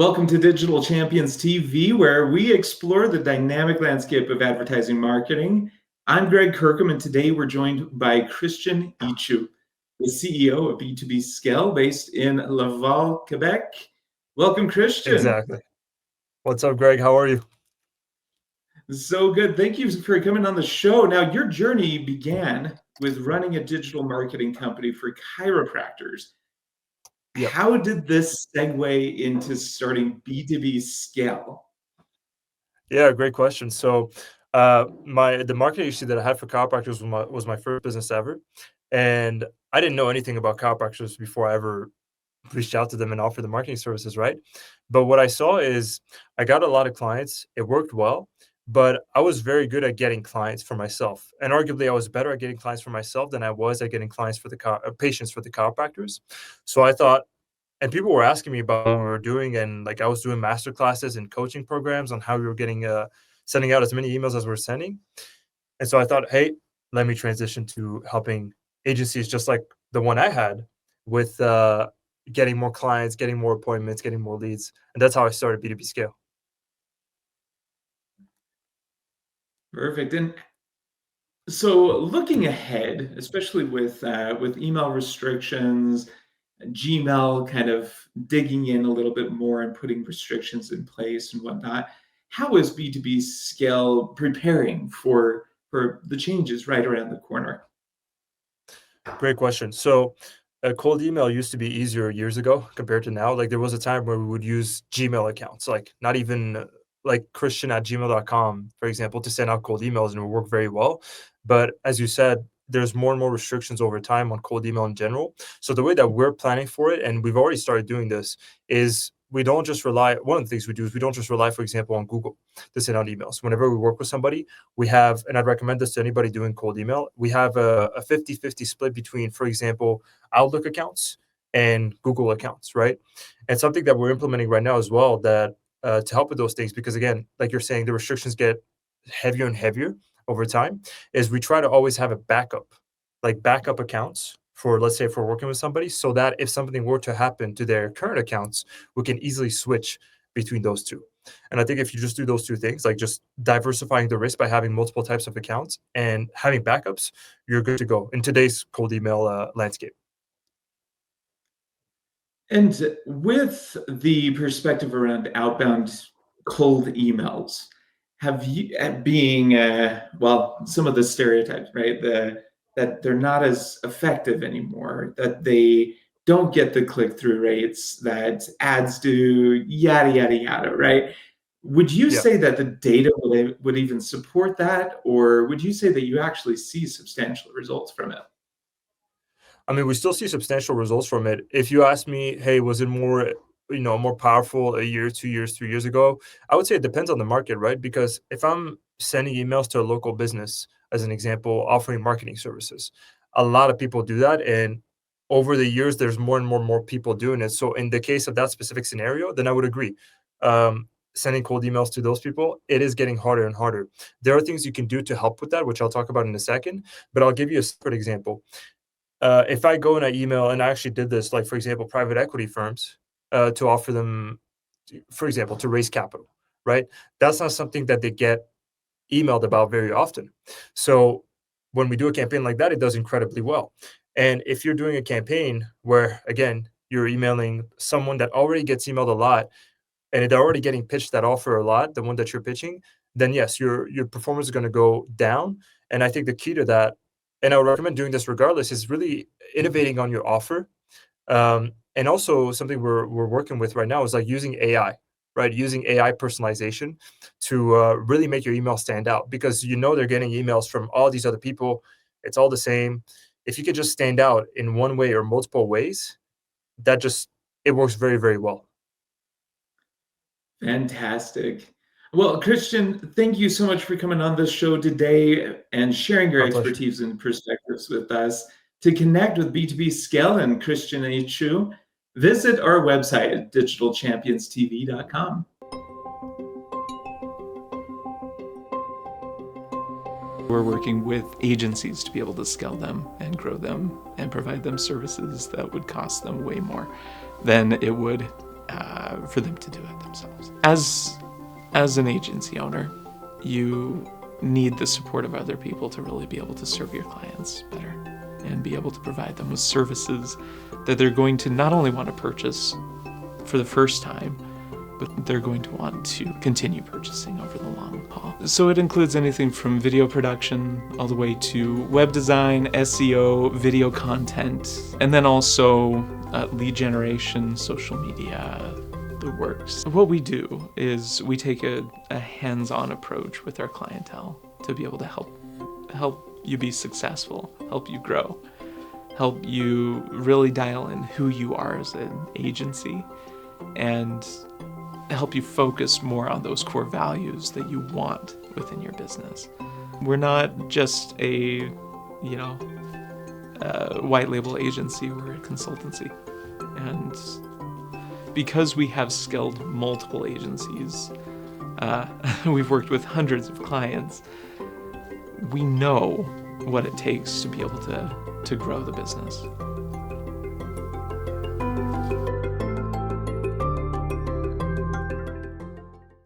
Welcome to Digital Champions TV, where we explore the dynamic landscape of advertising marketing. I'm Greg Kirkham, and today we're joined by Christian Eichou, the CEO of b2bscale based in Laval, Quebec. Welcome, Christian. Exactly. What's up, Greg? How are you? So good. Thank you for coming on the show. Now, your journey began with running a digital marketing company for chiropractors. Yep. How did this segue into starting b2bscale? Yeah, great question. So, the market agency that I had for chiropractors was my first business ever, and I didn't know anything about chiropractors before I ever reached out to them and offered the marketing services, right? But what I saw is I got a lot of clients. It worked well, but I was very good at getting clients for myself, and arguably I was better at getting clients for myself than I was at getting clients for the patients for the chiropractors. So I thought. And people were asking me about what we were doing, and like I was doing master classes and coaching programs on how we were sending out as many emails as we are sending. And so I thought, hey, let me transition to helping agencies just like the one I had with getting more clients, getting more appointments, getting more leads. And that's how I started B2B Scale. Perfect. And so looking ahead, especially with email restrictions, Gmail kind of digging in a little bit more and putting restrictions in place and whatnot, how is B2B Scale preparing for the changes right around the corner? Great question. So, a cold email used to be easier years ago compared to now. Like there was a time where we would use Gmail accounts, like not even like Christian at gmail.com, for example, to send out cold emails and it would work very well. But as you said, there's more and more restrictions over time on cold email in general. So the way that we're planning for it, and we've already started doing this, is we don't just rely. One of the things we do is we don't just rely, for example, on Google to send out emails. Whenever we work with somebody, we have, and I'd recommend this to anybody doing cold email, we have a 50-50 split between, for example, Outlook accounts and Google accounts, right? And something that we're implementing right now as well that to help with those things, because again, like you're saying, the restrictions get heavier and heavier over time, is we try to always have a backup, like backup accounts for, let's say, if we're working with somebody, so that if something were to happen to their current accounts, we can easily switch between those two. And I think if you just do those two things, like just diversifying the risk by having multiple types of accounts and having backups, you're good to go in today's cold email landscape. And with the perspective around outbound cold emails, have you being well, some of the stereotypes, right? That they're not as effective anymore, that they don't get the click-through rates that ads do, yada yada yada, right? Would you Yeah. say that the data would even support that, or would you say that you actually see substantial results from it? I mean, we still see substantial results from it. If you ask me, hey, was it more powerful a year, 2 years, 3 years ago? I would say it depends on the market, right? Because if I'm sending emails to a local business, as an example, offering marketing services, a lot of people do that. And over the years, there's more and more people doing it. So in the case of that specific scenario, then I would agree. Sending cold emails to those people, it is getting harder and harder. There are things you can do to help with that, which I'll talk about in a second. But I'll give you a separate example. If I go and I email, and I actually did this, like for example, private equity firms, to offer them, for example, to raise capital, right? That's not something that they get emailed about very often. So when we do a campaign like that, it does incredibly well. And if you're doing a campaign where, again, you're emailing someone that already gets emailed a lot, and they're already getting pitched that offer a lot, the one that you're pitching, then yes, your performance is going to go down. And I think the key to that, and I would recommend doing this regardless, is really innovating on your offer. And also something we're working with right now is like using AI, right? Using AI personalization to really make your email stand out, because they're getting emails from all these other people. It's all the same. If you could just stand out in one way or multiple ways, that just it works very, very well. Fantastic. Well, Christian, thank you so much for coming on this show today and sharing your My pleasure. expertise and perspectives with us. To connect with b2bscale and Christian Eichou, visit our website at digitalchampionstv.com. We're working with agencies to be able to scale them and grow them and provide them services that would cost them way more than it would for them to do it themselves. As an agency owner, you need the support of other people to really be able to serve your clients better and be able to provide them with services that they're going to not only want to purchase for the first time, but they're going to want to continue purchasing over the long haul. So it includes anything from video production all the way to web design, SEO, video content, and then also lead generation, social media, the works. What we do is we take a hands-on approach with our clientele to be able to help you be successful, help you grow, help you really dial in who you are as an agency, and help you focus more on those core values that you want within your business. We're not just a white label agency, we're a consultancy. And because we have scaled multiple agencies, we've worked with hundreds of clients, we know what it takes to be able to grow the business.